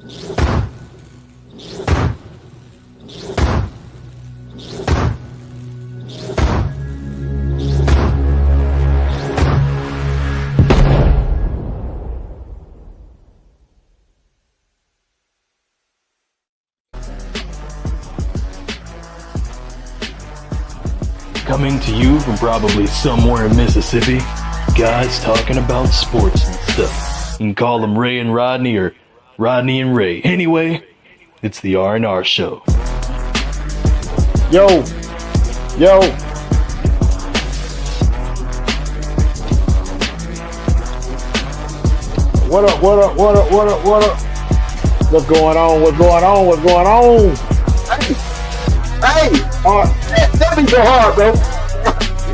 Coming to you from probably somewhere in Mississippi, guys talking about sports and stuff. You can call them Ray and Rodney or Rodney and Ray. Anyway, it's the R&R Show. Yo. What up? What's going on? Hey, that be go hard, bro.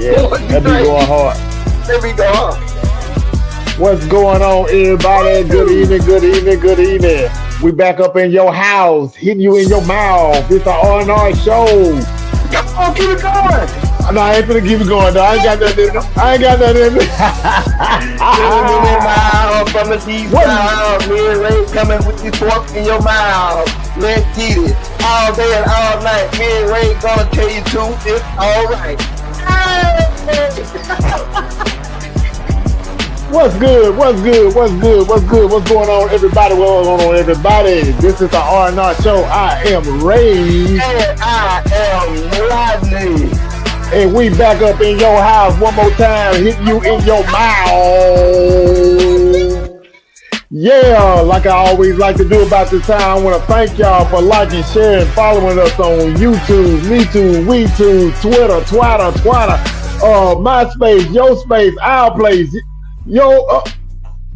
Yeah, that be going hard. That be go hard. What's going on, everybody? Good evening. We back up in your house, hitting you in your mouth. It's the R&R Show. Come on, keep it going. No, I ain't finna keep it going, though. I ain't got nothing in it. From the deep south, me and Ray coming with this fork in your mouth. Let's get it. All day and all night, me and Ray gonna tell you too, it's alright. What's good? What's going on, everybody? This is the R&R Show. I am Ray. And I am Rodney. And we back up in your house one more time, hitting you in your mouth. Yeah, like I always like to do about this time, I want to thank y'all for liking, sharing, following us on YouTube, MeToo, WeToo, Twitter, MySpace, Your Space, Our Place,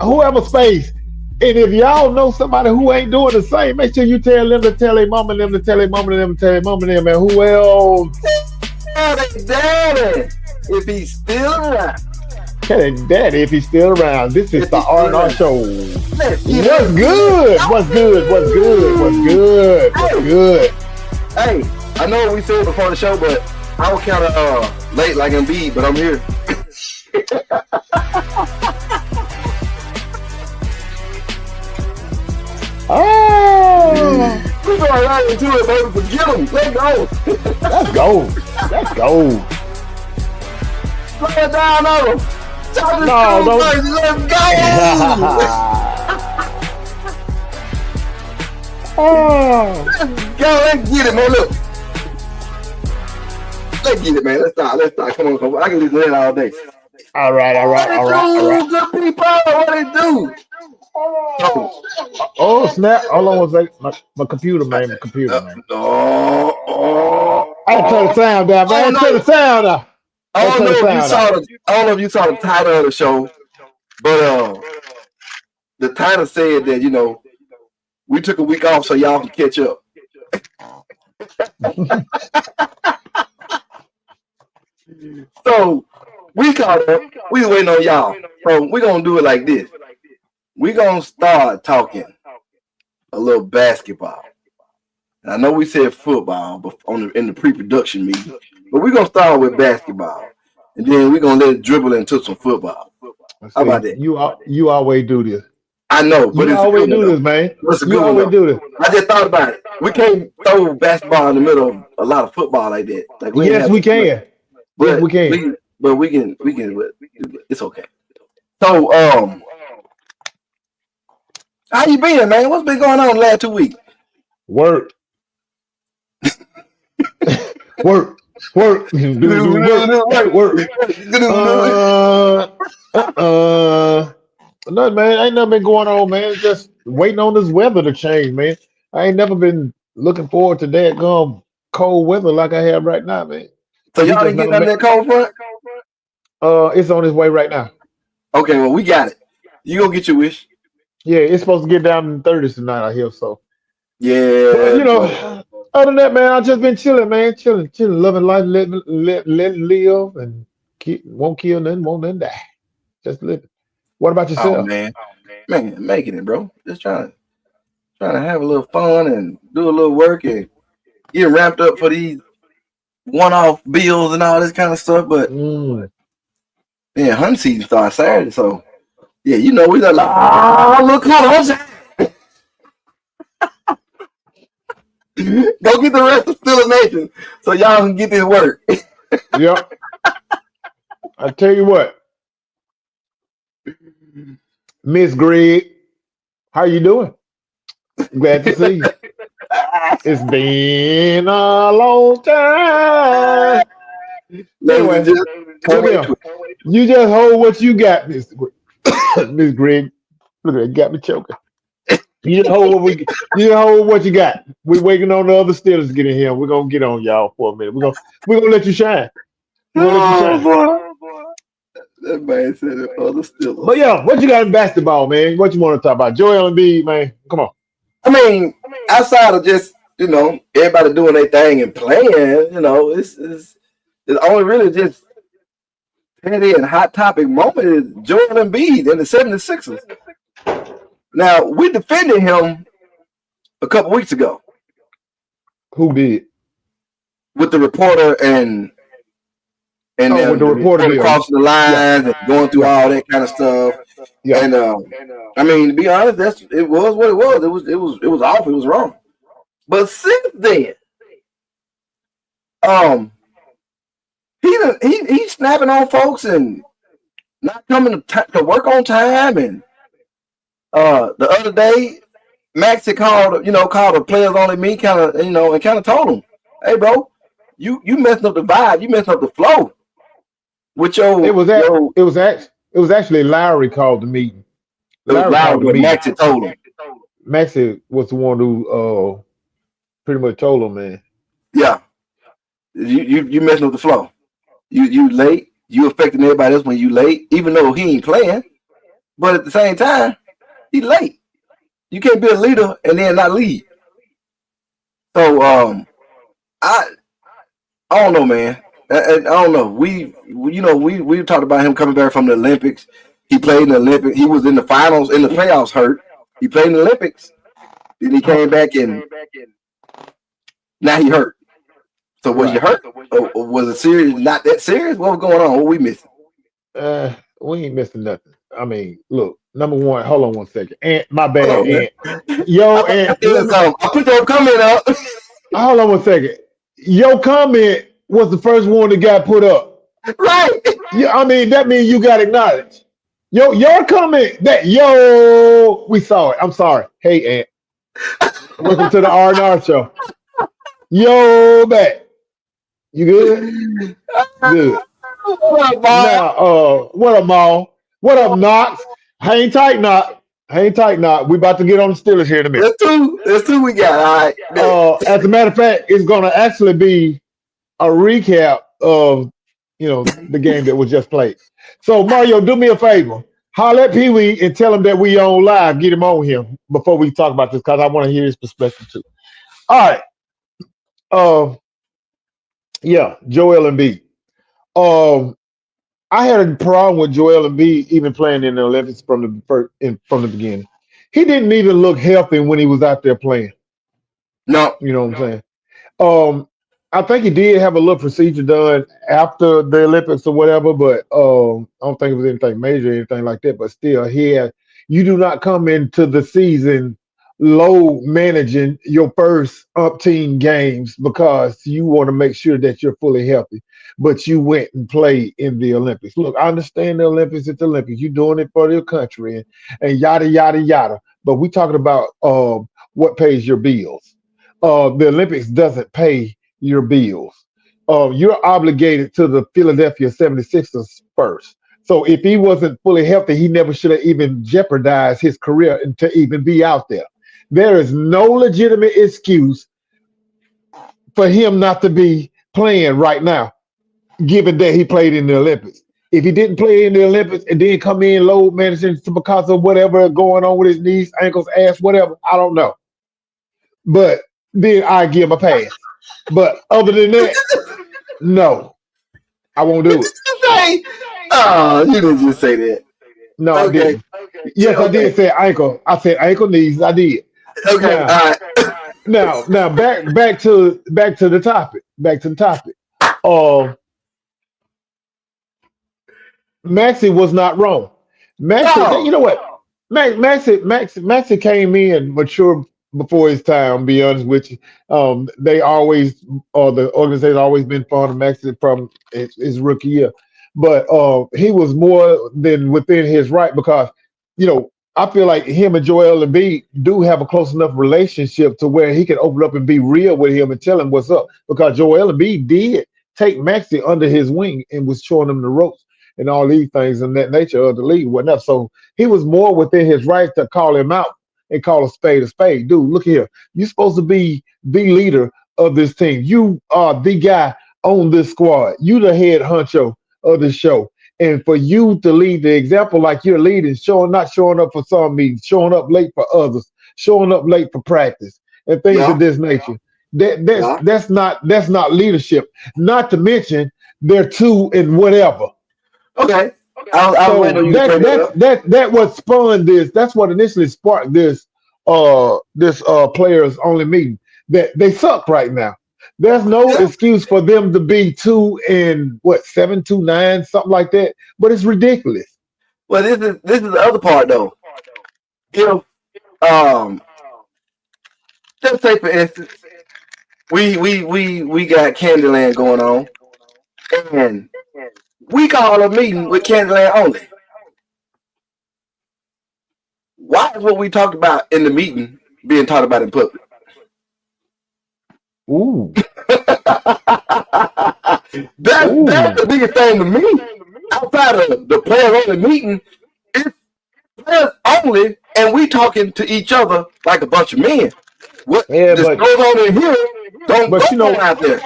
whoever space. And if y'all know somebody who ain't doing the same, make sure you tell them to tell their mama, them to tell their mama, them to tell their mama, them, and who else? Daddy, if he's still around. Tell him daddy if he's still around. This is the R&R Show. What's good? Hey, I know what we said before the show, but I was kind of late like Embiid, but I'm here. Oh, we going right into it, baby. Forget him. Let's go. Let's go. Slow it down on him. No, let's go. Let's get it, man. Look. Let's get it, man. Let's start. Come on. I can listen to that all day. All right. Good people, what they do? Oh, snap. Hold on one second. My computer, man. I turn the sound down, man. Turn the sound down. I don't know if you saw the title of the show, but the title said that, we took a week off so y'all can catch up. So we caught up. We waiting on y'all. So we're gonna do it like this. We're gonna start talking a little basketball. And I know we said football but in the pre-production meeting, but we're gonna start with basketball. And then we're gonna let it dribble into some football. How about that? You always do this. I know, but you always do this, man. You always do this. I just thought about it. We can't throw basketball in the middle of a lot of football like that. Like yes, we can. But we can. It's okay. So, how you been, man? What's been going on the last 2 weeks? Work. Nothing, man. Ain't nothing been going on, man. Just waiting on this weather to change, man. I ain't never been looking forward to that cold weather like I have right now, man. So y'all didn't get none of that cold front? It's on its way right now. Okay, well, we got it. You gonna get your wish. Yeah, it's supposed to get down in the 30s tonight, I hear, so. Yeah. But, other than that, man, I've just been chilling, man. Chilling, loving life, let live, and won't kill nothing, won't nothing die. Just living. What about yourself? Oh, man, making it, bro. Just trying to have a little fun and do a little work and get ramped up for these one-off bills and all this kind of stuff. But yeah, hunting season starts Saturday, so yeah, we like, look how Go get the rest of Steelers Nation so y'all can get this work. Yep. I tell you what, Miss Greg, how you doing? Glad to see you. It's been a long time. Anyway, Just look here. You just hold what you got, Miss Miss Greg. Look at that, got me choking. You just hold what you got. We're waiting on the other Steelers to get in here. We're gonna get on y'all for a minute. We're gonna let you shine. We're gonna let you shine. That man said it for the Steelers. But yeah, what you got in basketball, man? What you want to talk about? Joel Embiid, man. Come on. I mean, outside of just, everybody doing their thing and playing, it's only really just petty and hot topic moment is Joel Embiid and the 76ers. Now, we defended him a couple weeks ago. Who did? With the reporter and with the reporter crossing the lines and going through all that kind of stuff. Yeah. And I mean, to be honest, it was what it was. It was off. It was wrong. But since then, he's snapping on folks and not coming to work on time. And the other day, Maxie called the players only me kind of told him, "Hey, bro, you messing up the vibe. You messing up the flow." With it was actually Lowry called the meeting. Maxie told him. Maxie was the one who pretty much told him, man. Yeah, you messing up the flow. You late. You affecting everybody else when you late, even though he ain't playing. But at the same time, he late. You can't be a leader and then not lead. So I don't know, man. I don't know. We talked about him coming back from the Olympics. He played in the Olympics. He was in the finals, in the playoffs, hurt. He played in the Olympics. Then he came back and now he hurt. So was you hurt? Or was it serious? Not that serious? What was going on? What we missing? We ain't missing nothing. I mean, look, number one, hold on one second. My bad, Ant. Yo, Ant. I put your comment up. Hold on one second. Your comment was the first one that got put up. Right. Yeah, I mean, that means you got acknowledged. Your comment we saw it. I'm sorry. Hey, Ant. Welcome to the R&R show. Yo, back. You good? Good. What up, Now, what up, Maul? What up, Knox? Hang tight, Knox. We about to get on the Steelers here in a minute. There's two we got. All right. As a matter of fact, it's going to actually be a recap of the game that was just played. So Mario, do me a favor. Holler at Pee Wee and tell him that we on live. Get him on here before we talk about this because I want to hear his perspective too. All right. Yeah, Joel Embiid. I had a problem with Joel Embiid even playing in the Olympics from the beginning. He didn't even look healthy when he was out there playing. No, you know what I'm saying. I think he did have a little procedure done after the Olympics or whatever, but I don't think it was anything major or anything like that. But still, you do not come into the season low managing your first up-team games because you want to make sure that you're fully healthy. But you went and played in the Olympics. Look, I understand the Olympics. It's the Olympics. You're doing it for your country and yada, yada, yada. But we're talking about what pays your bills. The Olympics doesn't pay your bills. You're obligated to the Philadelphia 76ers first. So if he wasn't fully healthy, he never should have even jeopardized his career and to even be out there. There is no legitimate excuse for him not to be playing right now, given that he played in the Olympics. If he didn't play in the Olympics and then come in low managing because of whatever going on with his knees, ankles, ass, whatever, I don't know. But then I give him a pass. But other than that, no, I won't do it. You didn't just say that. No, I didn't. Yes, I did say ankle. I said ankle, knees. I did. Okay. Now, back to the topic. Back to the topic. Maxie was not wrong. Maxie, you know what? Maxie came in mature before his time. Be honest with you, they always, or the organization always been fond of Maxey from his rookie year, but he was more than within his right because I feel like him and Joel Embiid do have a close enough relationship to where he can open up and be real with him and tell him what's up because Joel Embiid did take Maxey under his wing and was showing him the ropes and all these things and that nature of the league and whatnot. So he was more within his right to call him out and call a spade a spade. Dude, look here. You're supposed to be the leader of this team. You are the guy on this squad. You the head honcho of the show. And for you to lead the example like you're leading, not showing up for some meetings, showing up late for others, showing up late for practice, and things of this nature. That's not leadership. Not to mention they're two and whatever. Okay. That what spawned this. That's what initially sparked this players only meeting. That they suck right now. There's no excuse for them to be 2 and 7-2-9, something like that. But it's ridiculous. Well, this is the other part though. If just say for instance, we got Candyland going on, and we call a meeting with Candyland only. Why is what we talked about in the meeting being talked about in public? Ooh. That's the biggest thing to me. Outside of the player only meeting, it's players only, and we talking to each other like a bunch of men. What goes on in here don't go out there.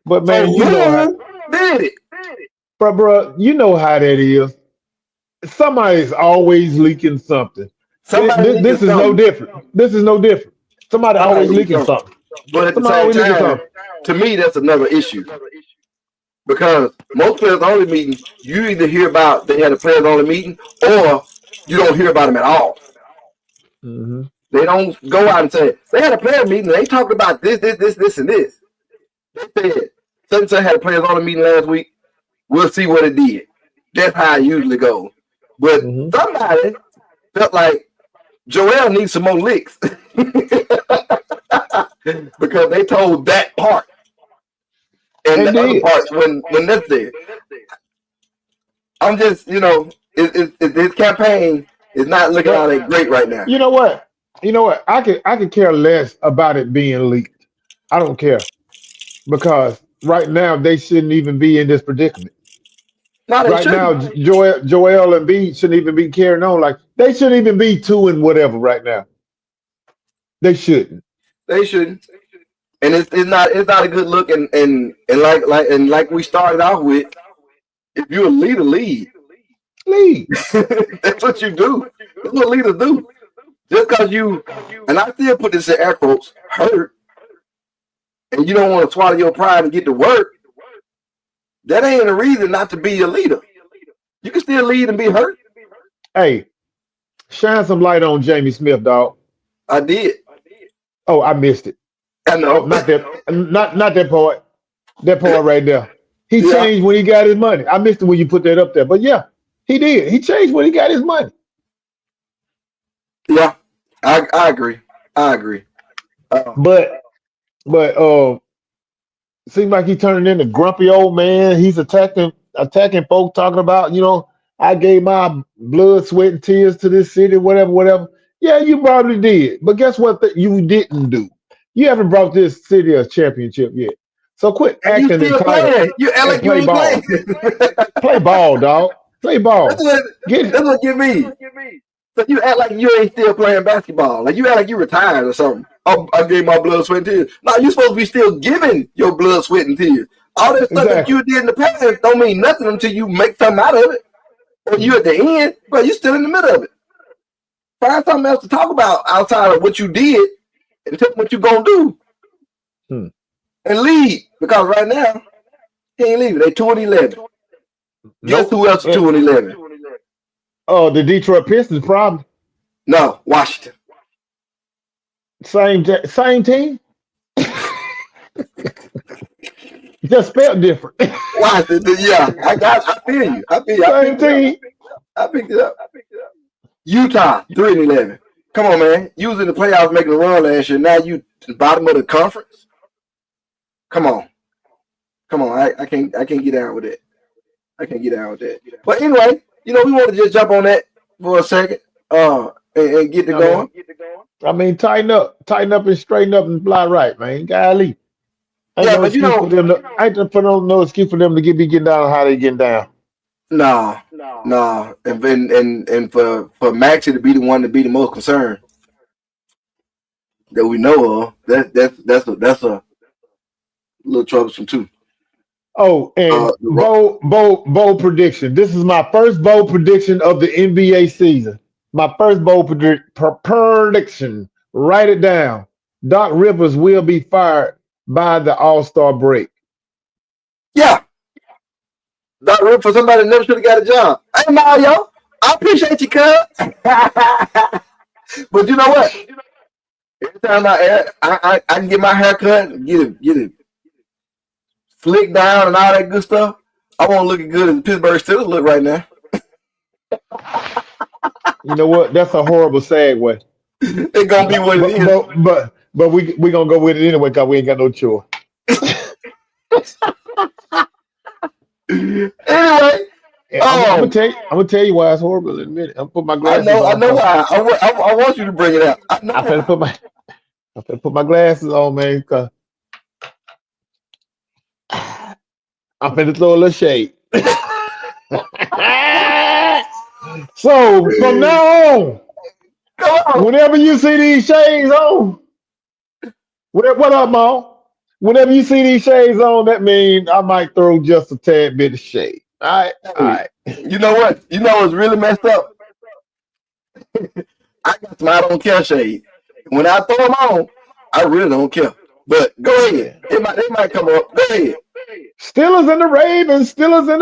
But man, so did it. But bro, you know how that is. Somebody's always leaking something. This is no different. This is no different. Somebody always leaking something. But at the same time, to me, that's another issue. Because most players only meetings, you either hear about they had a players only meeting, or you don't hear about them at all. Mm-hmm. They don't go out and say they had a player meeting. They talked about this, and this. They said such had a players only meeting last week. We'll see what it did. That's how it usually goes. But somebody felt like Joel needs some more licks because they told that part and the other parts when that's there. I'm just, this campaign is not looking all that great right now. You know what? I could care less about it being leaked. I don't care because right now they shouldn't even be in this predicament. Right now, Joel Embiid shouldn't even be carrying on like they shouldn't even be 2 and whatever right now. They shouldn't. They shouldn't. And it's not a good look. And like we started out with, if you're a leader, lead. That's what you do. That's what leaders do. Just because you, and I still put this in air quotes, hurt, and you don't want to swallow your pride and get to work, that ain't a reason not to be a leader. You can still lead and be hurt. Hey, shine some light on Jamie Smith, dog. I did. Oh, I missed it. I know. Not that part. That part right there. He changed when he got his money. I missed it when you put that up there. But yeah, he did. He changed when he got his money. Yeah, I agree. But seems like he turning into grumpy old man. He's attacking folks, talking about, I gave my blood, sweat, and tears to this city, whatever. Yeah, you probably did. But guess what you didn't do? You haven't brought this city a championship yet. So quit acting entitled. You act like play ball. Play ball, dog. Play ball. That's what you mean. So you act like you ain't still playing basketball. Like you act like you retired or something. Oh, I gave my blood, sweat, and tears. No, you're supposed to be still giving your blood, sweat, and tears. All that stuff that you did in the past don't mean nothing until you make something out of it. Or you at the end, but you're still in the middle of it. Find something else to talk about outside of what you did and tell them what you're going to do. And lead. Because right now, he ain't leaving. They 2-11. Guess who else is 2-11? Oh, the Detroit Pistons, probably. No, Washington. Same team. Just spelled different. Washington, yeah. I feel you. Same team. I picked it up. Utah, 3-11. Come on, man. You was in the playoffs making a run last year. Now you bottom of the conference. Come on. I can't get down with it. I can't get down with that. But anyway, we want to just jump on that for a second. And get to going. I mean, tighten up and straighten up and fly right, man. Golly. Ain't no excuse for them to be getting down how they getting down. No. And for Maxie to be the one to be the most concerned that we know of, that's a little troublesome too. Oh, and bold prediction. This is my first bold prediction of the NBA season. My first bold prediction. Write it down. Doc Rivers will be fired by the All-Star break. Yeah. Doc Rivers for somebody that never should have got a job. Hey, Mario, I appreciate you, cuz. But you know what? Every time I can get my hair cut, get it flicked down and all that good stuff, I want to look as good as the Pittsburgh Steelers look right now. You know what? That's a horrible segue. It's gonna be what it is. But we gonna go with it anyway because we ain't got no choice. Anyway, I'm gonna tell you why it's horrible in a minute. I'm put my glasses. I know why. I want you to bring it out. I'm gonna put my glasses on, man. Cause I'm finna throw a little shade. So from now on, whenever you see these shades on, what up, Mo? Whenever you see these shades on, that means I might throw just a tad bit of shade. All right. You know what? You know what's really messed up? I got some I don't care shade. When I throw them on, I really don't care. But go ahead. They might come up. Go ahead. Steelers and the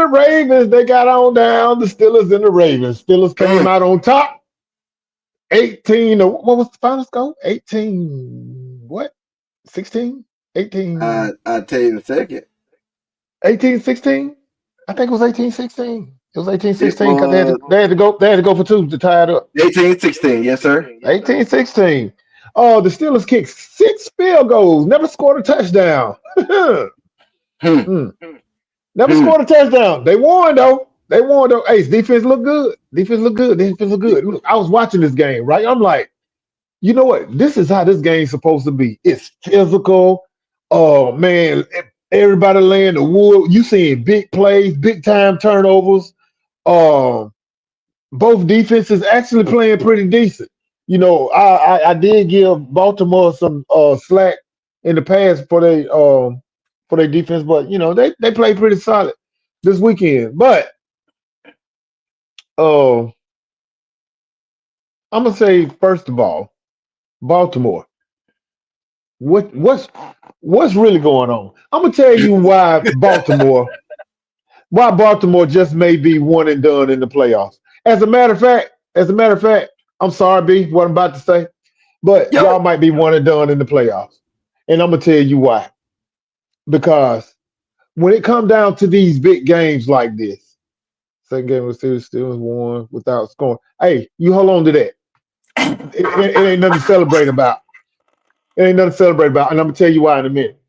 Ravens. They got on down. The Steelers and the Ravens. Steelers came out on top. 18. What was the final score? 18. What? 16? 18. I'll tell you in a second. 18-16. I think it was 18-16. It was 18-16 because they had to go for two to tie it up. 18-16, yes, sir. 18-16. Oh, the Steelers kicked 6 field goals. Never scored a touchdown. Never scored a touchdown. They won though. Hey, defense look good. Look, I was watching this game, right? I'm like, you know what? This is how this game's supposed to be. It's physical. Oh man, everybody laying the wood. You seeing big plays, big time turnovers. Both defenses actually playing pretty decent. I did give Baltimore some slack in the past for their defense, but they played pretty solid this weekend. But I'm gonna say first of all, Baltimore. What's really going on? I'm gonna tell you why Baltimore just may be one and done in the playoffs. As a matter of fact, I'm sorry, B, what I'm about to say, but y'all might be one and done in the playoffs. And I'm gonna tell you why. Because when it comes down to these big games like this, second game was still won without scoring. Hey, you hold on to that. It ain't nothing to celebrate about. And I'm gonna tell you why in a minute.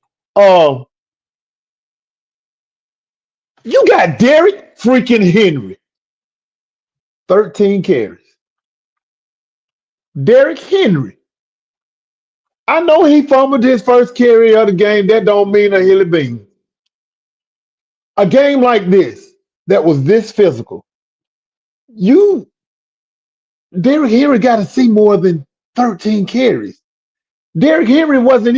You got Derrick freaking Henry, 13 carries. Derrick Henry. I know he fumbled his first carry of the game. That don't mean a hilly bean. A game like this, that was this physical, Derrick Henry got to see more than 13 carries. Derrick Henry didn't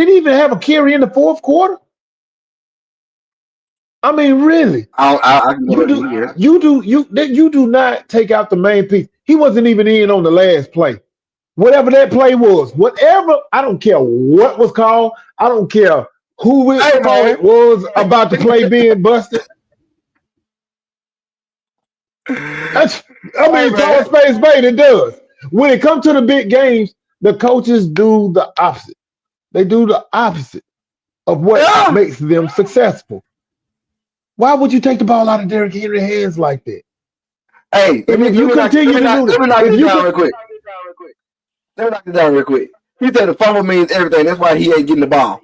even have a carry in the fourth quarter. I mean, really. You do not take out the main piece. He wasn't even in on the last play. Whatever that play was, I don't care what was called. I don't care who it was about the play being busted. Call a spade, it does. When it comes to the big games, the coaches do the opposite. They do the opposite of what makes them successful. Why would you take the ball out of Derrick Henry's hands like that? Hey, let me knock this down real quick. Let me knock this down real quick. He said the fumble means everything. That's why he ain't getting the ball.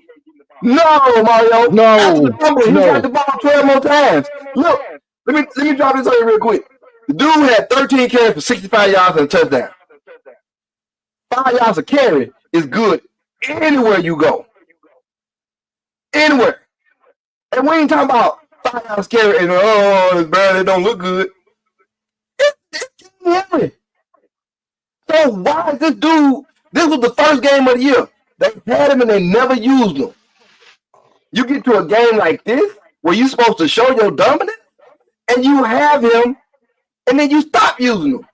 No, Mario. No, After the fumble, he got the ball 12 more times. Look, let me drop this on you real quick. The dude had 13 carries for 65 yards and a touchdown. 5 yards a carry is good anywhere you go. Anywhere. And we ain't talking about 5 yards carry and it's bad, it don't look good. It's heavy. So why is this dude? This was the first game of the year. They had him and they never used him. You get to a game like this where you're supposed to show your dominance, and you have him, and then you stop using him.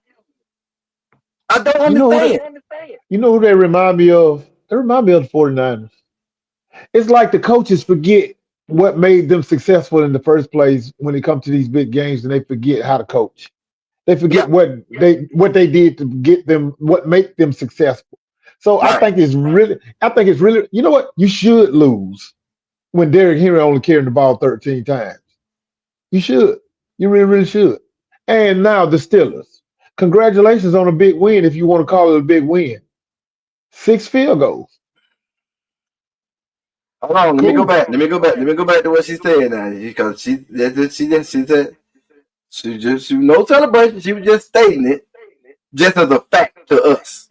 I don't understand. You know who they remind me of? They remind me of the 49ers. It's like the coaches forget what made them successful in the first place when it comes to these big games, and they forget how to coach. They forget what they did to get them, what make them successful. So I think it's really, you know what? You should lose when Derrick Henry only carrying the ball 13 times. You should. You really, really should. And now the Steelers. Congratulations on a big win, if you want to call it a big win. 6 field goals. Hold on, let me go back to what she said now, because she said no celebration. She was just stating it, just as a fact to us.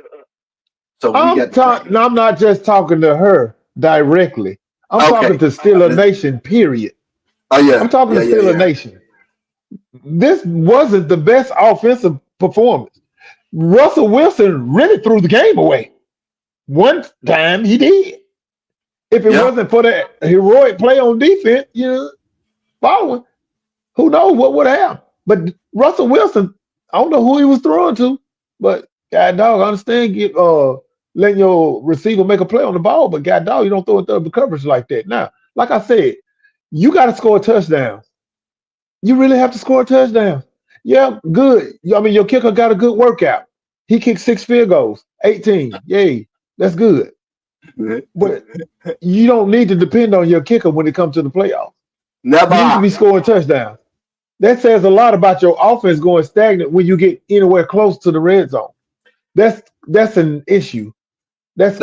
So I'm not just talking to her directly. I'm talking to Steeler Nation. Period. Oh yeah, I'm talking to Steeler Nation. This wasn't the best offensive performance. Russell Wilson really threw the game away. One time he did. If it wasn't for that heroic play on defense, following, who knows what would have happened. But Russell Wilson, I don't know who he was throwing to, but God dog, I understand letting your receiver make a play on the ball, but God dog, you don't throw it through the coverage like that. Now, like I said, you got to score a touchdown. You really have to score a touchdown. Yeah, good. I mean, your kicker got a good workout. He kicked 6 field goals, 18. Yay, that's good. But you don't need to depend on your kicker when it comes to the playoffs. Never. You need to be scoring touchdowns. That says a lot about your offense going stagnant when you get anywhere close to the red zone. That's an issue. That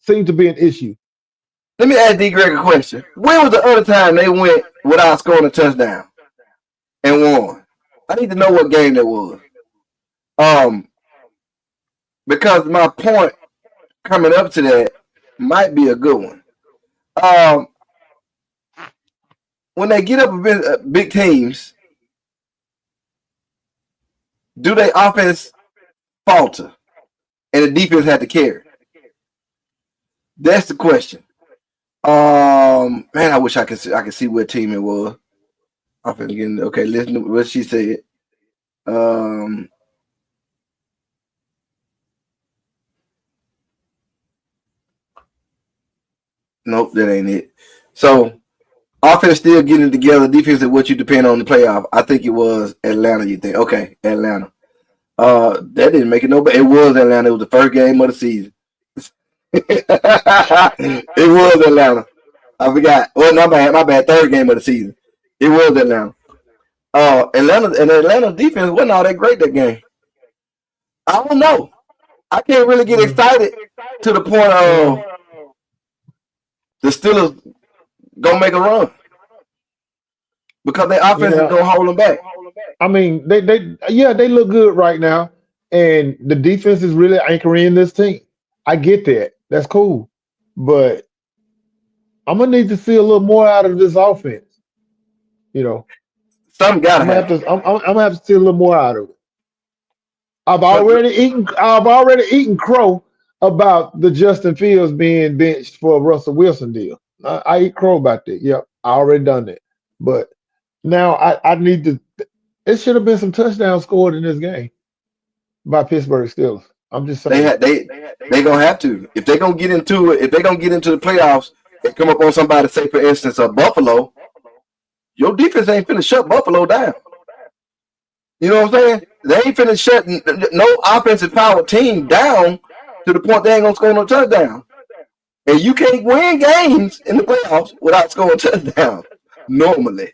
seems to be an issue. Let me ask D. Greg a question. When was the other time they went without scoring a touchdown and won? I need to know what game that was. Because my point coming up to that might be a good one. When they get up against big teams, do they offense falter and the defense had to carry? That's the question. Man, I wish I could see what team it was. I'm finna get okay. Listen to what she said. Nope, that ain't it. So, offense still getting together. Defense is what you depend on the playoff. I think it was Atlanta. You think? Okay, Atlanta. That didn't make it no, but it was Atlanta. It was the first game of the season. It was Atlanta. I forgot. Well, my bad. Third game of the season. It was Atlanta. Atlanta defense wasn't all that great that game. I don't know. I can't really get excited to the point of the Steelers gonna make a run because their offense is gonna hold them back. I mean, they look good right now, and the defense is really anchoring this team. I get that. That's cool, but I'm gonna need to see a little more out of this offense. Something gotta happen. I'm gonna have to see a little more out of it. I've already eaten crow about the Justin Fields being benched for a Russell Wilson deal. I eat crow about that. Yep, I already done that. But now I need to. It should have been some touchdowns scored in this game by Pittsburgh Steelers. I'm just saying they gonna have to if they're gonna get into it. If they're gonna get into the playoffs and come up on somebody, say for instance, Buffalo. Your defense ain't finna shut Buffalo down. You know what I'm saying? They ain't finna shut no offensive power team down to the point they ain't gonna score no touchdown. And you can't win games in the playoffs without scoring touchdowns. Normally.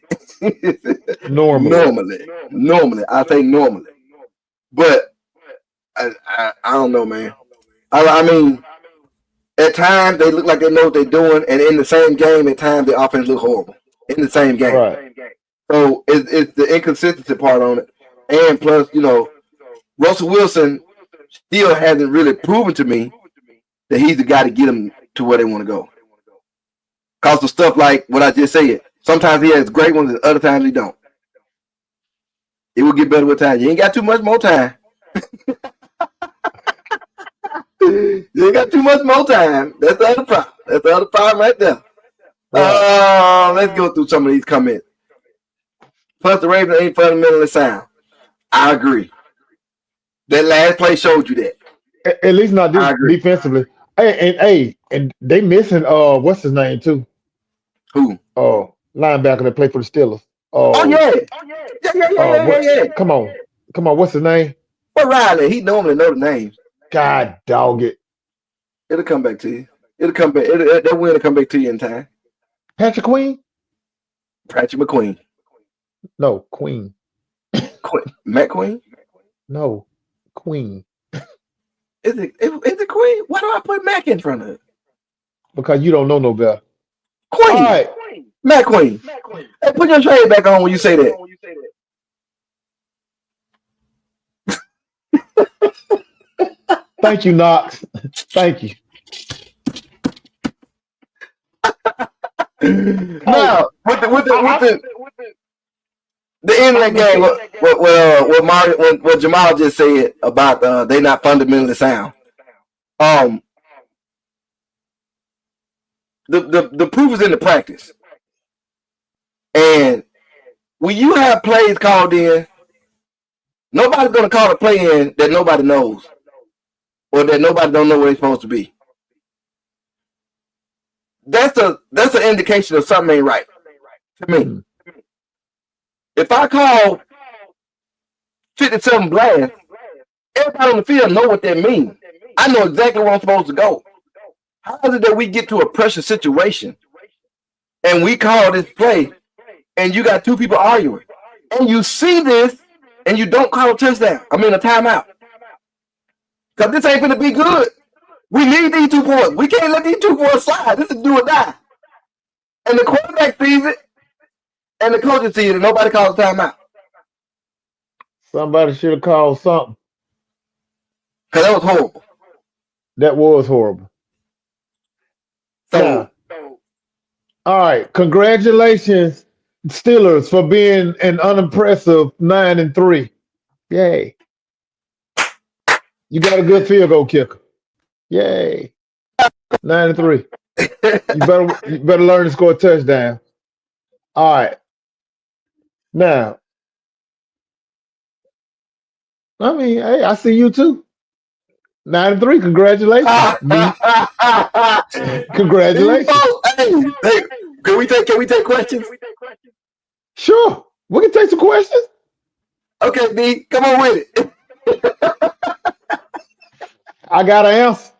Normally. Normally. I think normally. But I don't know, man. I mean, at times they look like they know what they're doing, and in the same game, at times the offense look horrible. In the same game. Right. So it's the inconsistency part on it. And plus, Russell Wilson still hasn't really proven to me that he's the guy to get them to where they want to go. Cause of stuff like what I just said. Sometimes he has great ones, and other times he don't. It will get better with time. You ain't got too much more time. You ain't got too much more time. That's the other problem. That's the other problem right there. Right. Let's go through some of these comments. Plus, the Ravens ain't fundamentally sound. I agree. That last play showed you that. At least not defensively. And they missing what's his name too? Who? Linebacker that played for the Steelers. Yeah. Come on. What's his name? But Riley, he normally know the names. God dog it. It'll come back to you. It'll come back. That win will come back to you in time. Patrick Queen? Patrick McQueen. No, Queen. Matt Queen? No, Queen. Is it Queen? Why do I put Mac in front of it? Because you don't know no better. Queen. All right. Matt Queen. Hey, put your trade back on when you say that. Thank you, Knox. Thank you. Now, with the end of that game, what Jamal just said about they not fundamentally sound. The proof is in the practice. And when you have plays called in, nobody's gonna call a play in that nobody knows or that nobody don't know where it's supposed to be. That's an indication of something ain't right to me. If I call 57 blast, everybody on the field know what that means. I know exactly where I'm supposed to go. How is it that we get to a pressure situation and we call this play and you got two people arguing and you see this and you don't call a touchdown? I mean a timeout. Because this ain't going to be good. We need these 2 points. We can't let these 2 points slide. This is do or die. And the quarterback sees it and the coaches see it and nobody calls a timeout. Somebody should have called something. Because that was horrible. That was horrible. So, all right. Congratulations, Steelers, for being an unimpressive 9-3. Yay. You got a good field goal kicker. Yay. 9-3. You better learn to score a touchdown. All right. Now, I mean, hey, I see you too. 9-3. Congratulations. Congratulations. Hey, can we take questions? Sure. We can take some questions. Okay, D, come on with it. I got an answer.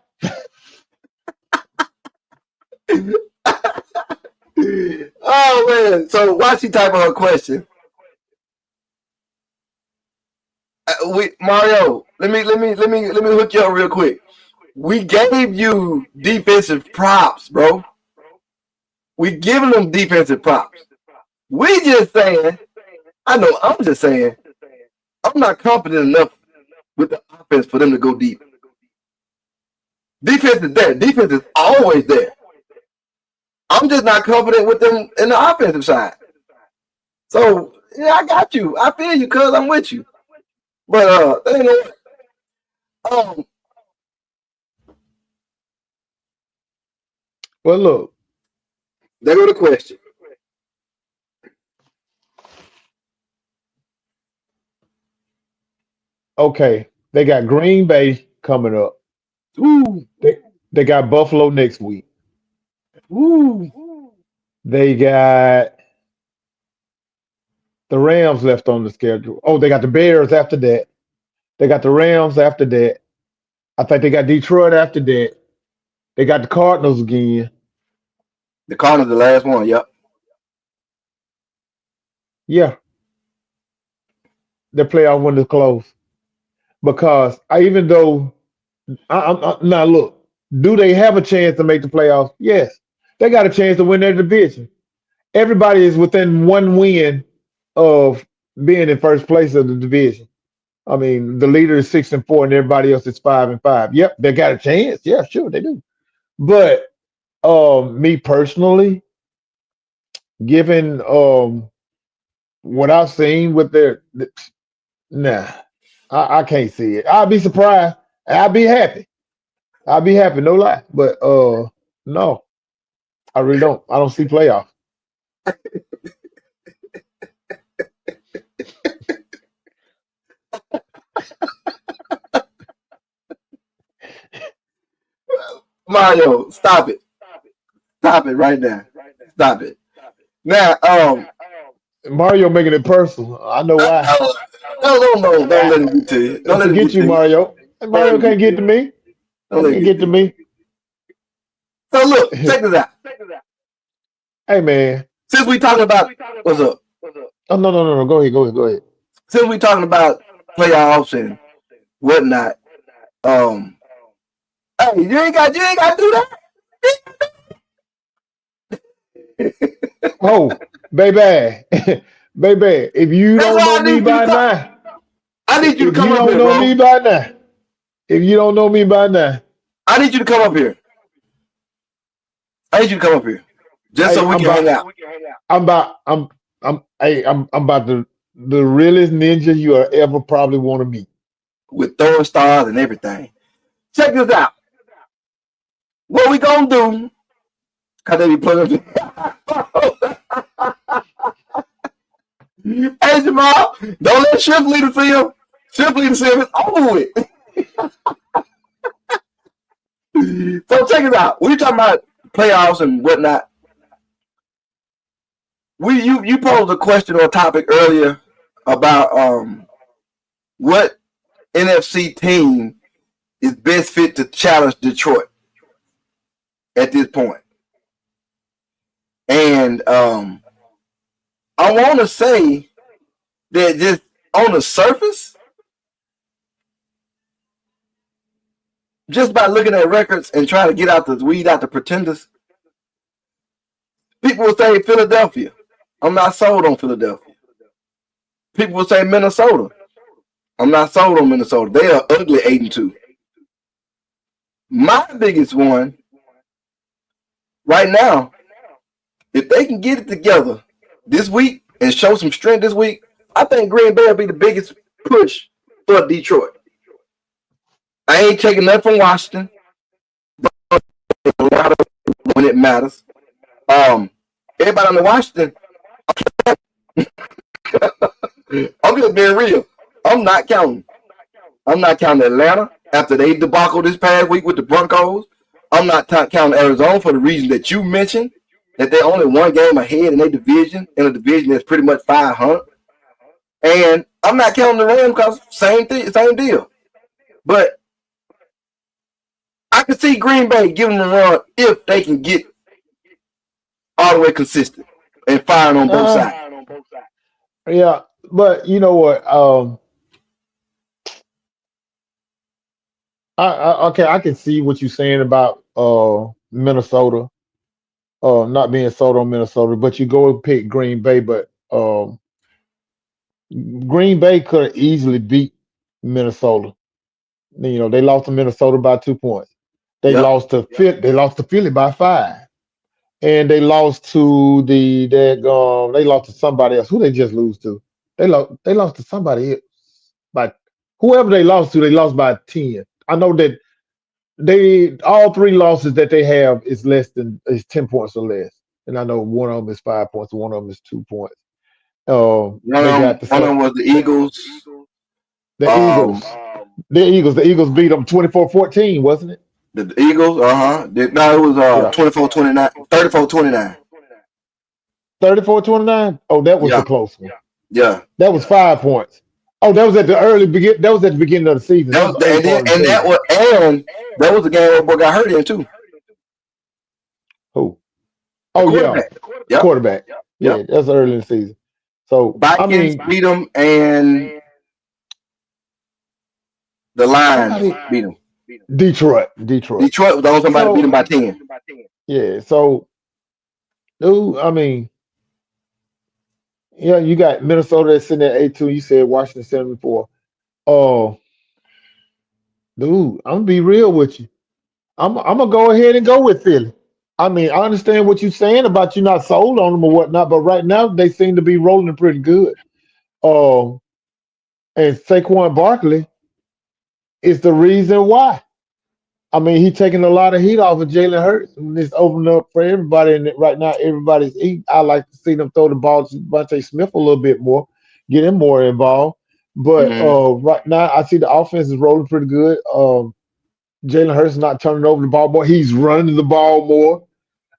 Oh man! So why she type of her question? Mario, let me hook you up real quick. We gave you defensive props, bro. We giving them defensive props. We just saying. I'm just saying. I'm not confident enough with the offense for them to go deep. Defense is there. Defense is always there. I'm just not confident with them in the offensive side. So, yeah, I got you. I feel you, cuz I'm with you. But, you know what? Well, look. There go the question. Okay. They got Green Bay coming up. Ooh. They got Buffalo next week. Ooh. They got the Rams left on the schedule. Oh, they got the Bears after that. They got the Rams after that. I think they got Detroit after that. They got the Cardinals again. The Cardinals the last one, yep. Yeah, the playoff window closed because even though now look, do they have a chance to make the playoffs? Yes, they got a chance to win their division. Everybody is within one win of being in first place of the division. I mean, the leader is 6-4, and everybody else is 5-5. Yep, they got a chance. Yeah, sure they do. But me personally, given what I've seen with nah, I can't see it. I'll be surprised. I'll be happy. I'll be happy, no lie. But no, I really don't. I don't see playoffs. Mario, stop it. Stop it right now. Stop it. Now, Mario making it personal. I know why. no, don't let it get to you. Don't let it Forget get you, to you. Mario. Don't let Mario it can't get get to to you. me. Don't let it Can't get get to to you. me. So look, check this out. Hey man. Since we talking about what's up? Oh no. Go ahead. Since we talking about playoffs and whatnot, hey, you ain't got to do that. Oh, baby. Baby, if you That's don't why know I me need you to by come. now, I need you to if come you up don't here, know me bro. by now, if you don't know me by now, I need you to come up here. I need you to come up here, just hey, so we can hang out I'm about the realest ninja you will ever probably want to meet. with throwing stars and everything. Check this out. What we gonna do? Cause they be playing. Hey Jamal, don't let Shift Leader see him. Shift Leader see him. It's over with. So check it out. We talking about playoffs and whatnot. You posed a question or a topic earlier about what NFC team is best fit to challenge Detroit at this point. And I want to say that just on the surface, just by looking at records and trying to get out weed out the pretenders, people will say Philadelphia. I'm not sold on Philadelphia. People will say Minnesota. I'm not sold on Minnesota. They are ugly 8-2. My biggest one right now, if they can get it together this week and show some strength this week, I think Green Bay will be the biggest push for Detroit. I ain't taking nothing from Washington, but when it matters. Everybody on the Washington, I'm just being real. I'm not counting. I'm not counting Atlanta after they debacle this past week with the Broncos. I'm not counting Arizona for the reason that you mentioned, that they're only one game ahead in their division, in a division that's pretty much 500. And I'm not counting the Rams because same deal. But I can see Green Bay giving them a run if they can get all the way consistent and firing on both sides. Yeah, but you know what? Okay, I can see what you're saying about Minnesota, not being sold on Minnesota, but you go and pick Green Bay, but Green Bay could have easily beat Minnesota. You know, they lost to Minnesota by 2 points. They Yep. lost to They lost to Philly by 5, and they lost to they lost to somebody else. Who they just lose to? They lost to somebody else. By whoever they lost to, they lost by 10. I know that they all three losses that they have is 10 points or less. And I know one of them is 5 points, one of them is 2 points. They got One of them was the Eagles. the Eagles. The Eagles beat them 24-14, wasn't it? The Eagles, No, it was 24-29, 34-29. 34-29. Oh, that was Yeah, the close one. yeah. That was 5 points. Oh, that was at the beginning of the season. That was the early part of the season. That was the game where boy got hurt in too. Who? The Oh yeah, quarterback. Yep. quarterback. Yeah, Yep. that's early in the season. So I Vikings mean, beat them, and the Lions somebody beat them. Detroit. Detroit was the only somebody beat them by 10. Yeah. So, dude, I mean, yeah, you got Minnesota that's sitting at 8-2. You said Washington 7-4. Oh, dude, I'm gonna be real with you. I'm gonna go ahead and go with Philly. I mean, I understand what you're saying about you not sold on them or whatnot, but right now they seem to be rolling pretty good. Um, and Saquon Barkley is the reason why. I mean, he's taking a lot of heat off of Jalen Hurts, and it's opening up for everybody. And right now, everybody's eating. I like to see them throw the ball to Devontae Smith a little bit more, get him more involved. But Mm-hmm. right now, I see the offense is rolling pretty good. Jalen Hurts is not turning over the ball more. He's running the ball more,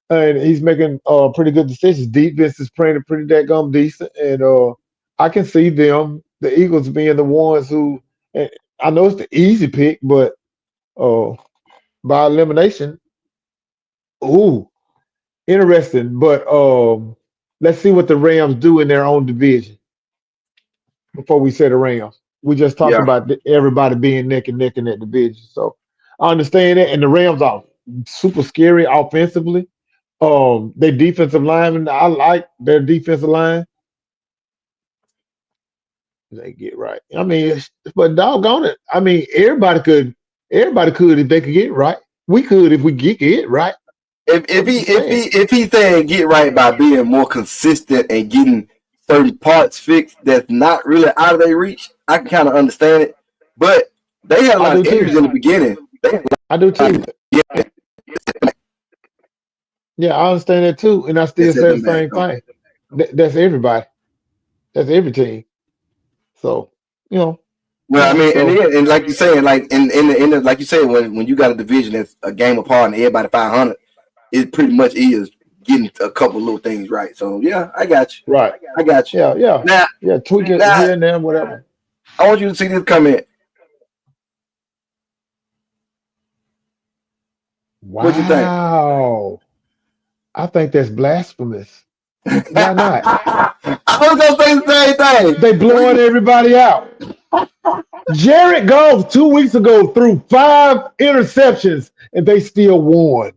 and he's making pretty good decisions. Defense is playing pretty daggum decent, and I can see them, the Eagles, being the ones who. And I know it's the easy pick, but uh, by elimination, ooh, interesting. But let's see what the Rams do in their own division before we say the Rams. We just talked Yeah. about everybody being neck and neck in that division, so I understand that. And the Rams are super scary offensively. Their defensive linemen, I like their defensive line. They get right. I mean, but doggone it. I mean, everybody could if they could get it right. We could if we get it right. If he saying get right by being more consistent and getting certain parts fixed that's not really out of their reach, I can kind of understand it. But they had a lot of injuries in the beginning. I do too. Yeah, I understand that too, and I still say the same thing. That's everybody. That's every team. So Well, I mean, and like you saying, like in the like you said, when you got a division that's a game apart and everybody 500, it pretty much is getting a couple little things right. So yeah, I got you. Right. I got you. Yeah. Now, tweak it here and there, whatever. I want you to see this comment. Wow. What you think? I think that's blasphemous. Why not? I was gonna say the same thing. They blowing everybody out. Jared Goff 2 weeks ago threw 5 interceptions and they still won.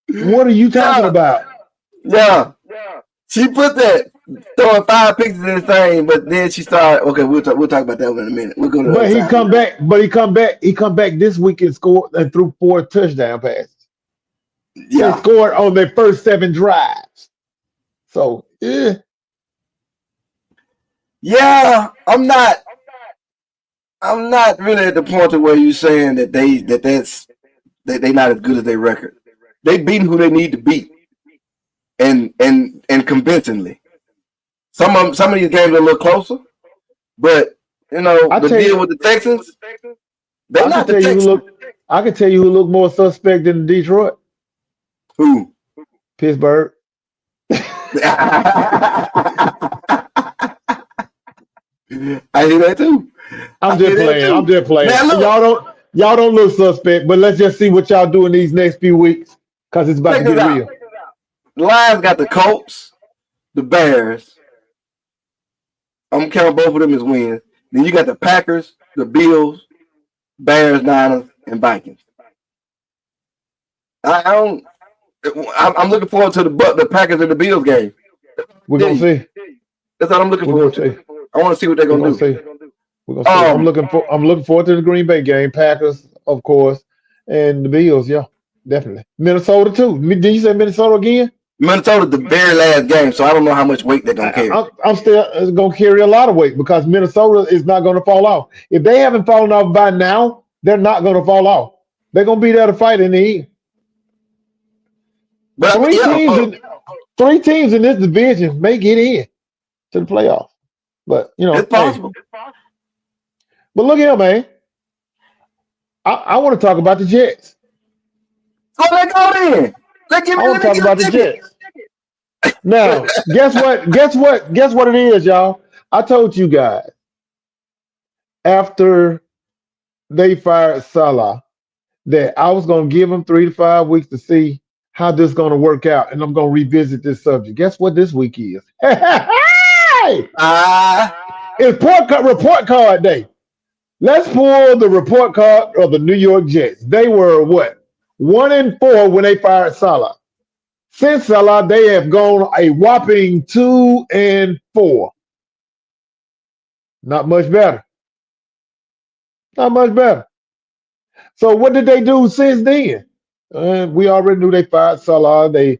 What are you talking about? Yeah. She put that throwing 5 picks in the thing, but then she started. Okay, we'll talk about that one in a minute. We'll go to. But he come back. He come back this week and scored and threw 4 touchdown passes. Yeah. They scored on their first 7 drives. So yeah, I'm not really at the point of where you're saying that they not as good as their record. They beating who they need to beat, and convincingly. Some of these games are a little closer, but you know the deal with the Texans. They're not the Texans. I can tell you who look more suspect than Detroit. Who? Pittsburgh. I hear that too. I'm just playing. Now, y'all don't look suspect, but let's just see what y'all do in these next few weeks because it's about to get real. The Lions got the Colts, the Bears. I'm counting both of them as wins. Then you got the Packers, the Bills, Bears, Niners, and Vikings. I'm looking forward to the Packers and the Bills game. We're gonna see. That's what I'm looking forward to. I want to see what they're gonna do. We're gonna see. I'm looking forward to the Green Bay game. Packers, of course, and the Bills. Yeah, definitely. Minnesota too. Did you say Minnesota again? Minnesota, the very last game, so I don't know how much weight they're gonna carry. I'm still gonna carry a lot of weight because Minnesota is not gonna fall off. If they haven't fallen off by now, they're not gonna fall off. They're gonna be there to fight in the end. But three teams in this division may get in to the playoffs. But you know, it's possible. But look here, man. I want to talk about the Jets. So let go then. I want to talk about the Jets. Now, guess what it is, y'all? I told you guys after they fired Salah that I was going to give them 3 to 5 weeks to see how this is going to work out, and I'm going to revisit this subject. Guess what this week is? Hey, Ah, it's report card day. Let's pull the report card of the New York Jets. They were what? 1-4 when they fired Salah. Since Salah, they have gone a whopping 2-4. Not much better. Not much better. So what did they do since then? We already knew they fired Salah. They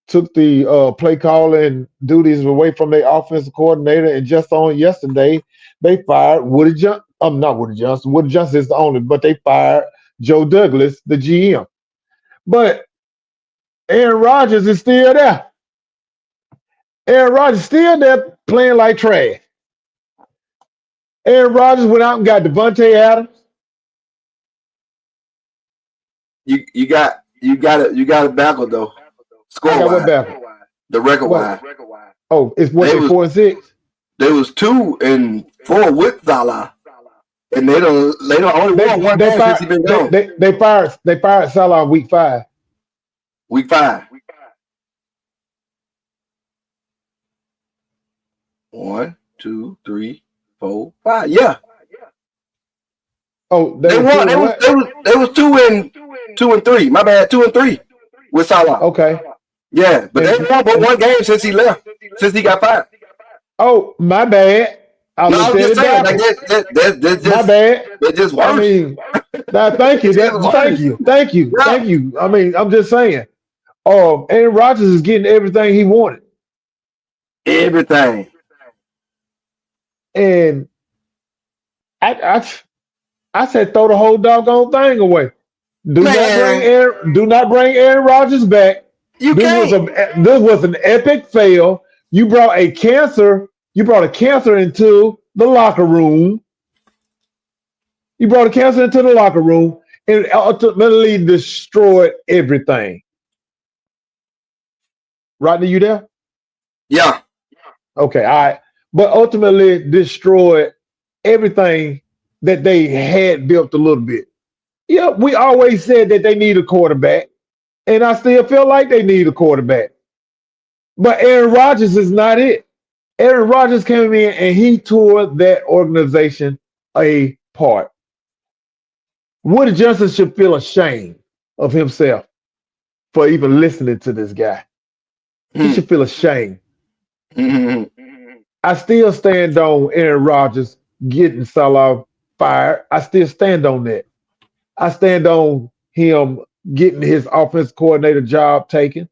took the play calling duties away from their offensive coordinator, and just on yesterday, they fired Woody Johnson. Not Woody Johnson. Woody Johnson is the owner, but they fired Joe Douglas, the GM. But Aaron Rodgers is still there. Aaron Rodgers still there playing like trash. Aaron Rodgers went out and got Devontae Adams. you got it backward though. I Score got what wise, back? the record What? wise. Oh, it's what They they was 4-6. they was 2-4 with Salah, and they don't only They won one they game since fired he been gone. they fired Salah in week 5. Week 5. 1, 2, 3, 4, 5. Yeah, Oh, they they were won. 2 and what? They was 2-3. My bad, 2-3 with Salah. Okay. Yeah, but they And won but one game since he left, since he got fired. oh, my bad. I No, I looked was at just it saying, like backwards. that's My just bad. that's just I worse. mean, thank you. It's even Thank worse. you. Thank you. Yeah, Thank you. I mean, I'm just saying. Aaron Rodgers is getting everything he wanted. everything. And I I said throw the whole doggone thing away. Man, Do not bring Aaron Rodgers back. you can't. This was an epic fail. You brought a cancer into the locker room. You brought a cancer into the locker room and ultimately destroyed everything. Rodney, you there? Yeah, Okay, all right. But ultimately destroyed everything that they had built a little bit. Yeah, we always said that they need a quarterback, and I still feel like they need a quarterback. But Aaron Rodgers is not it. Aaron Rodgers came in and he tore that organization apart. Woody Johnson should feel ashamed of himself for even listening to this guy. He Hmm. should feel ashamed. Mhm. I still stand on Aaron Rodgers getting Salah fired. I still stand on that. I stand on him getting his offense coordinator job taken.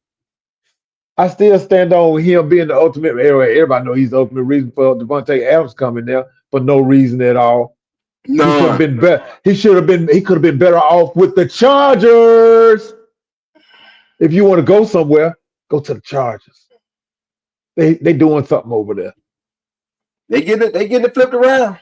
I still stand on him being the ultimate. Everybody know he's the ultimate reason for Devontae Adams coming there for no reason at all. He should have None. been better. He should have been. He could have been better off with the Chargers. If you want to go somewhere, go to the Chargers. They doing something over there. They getting it flipped around.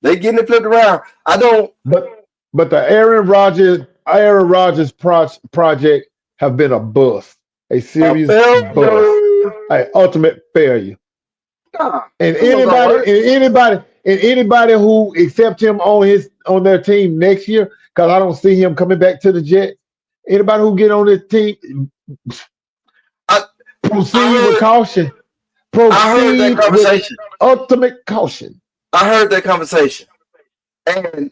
They getting it flipped around. I don't. But the Aaron Rodgers project have been a bust, a serious bust, Failure. an ultimate failure. Nah, And it wasn't gonna work. anybody who accept him on their team next year, because I don't see him coming back to the Jets. Anybody who get on this team, I proceed with heard caution. I heard that Proceed with conversation. ultimate caution. I heard that conversation. And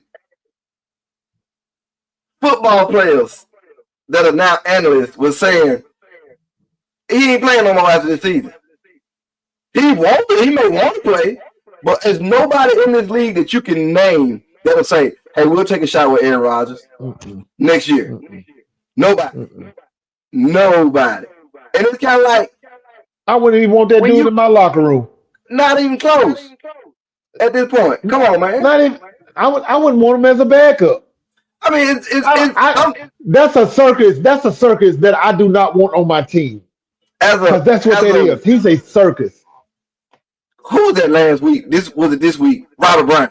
football players that are now analysts were saying he ain't playing no more after this season. He may want to play, but there's nobody in this league that you can name that'll say, "Hey, we'll take a shot with Aaron Rodgers next year." Nobody, nobody. And it's kind of like I wouldn't even want that when dude you in my locker room. not even close at this point. Come on, man. Not even. I wouldn't want him as a backup. I mean, That's a circus. That's a circus that I do not want on my team. Because that's what that is. He's a circus. Who was that last week? This week. Robert Brown.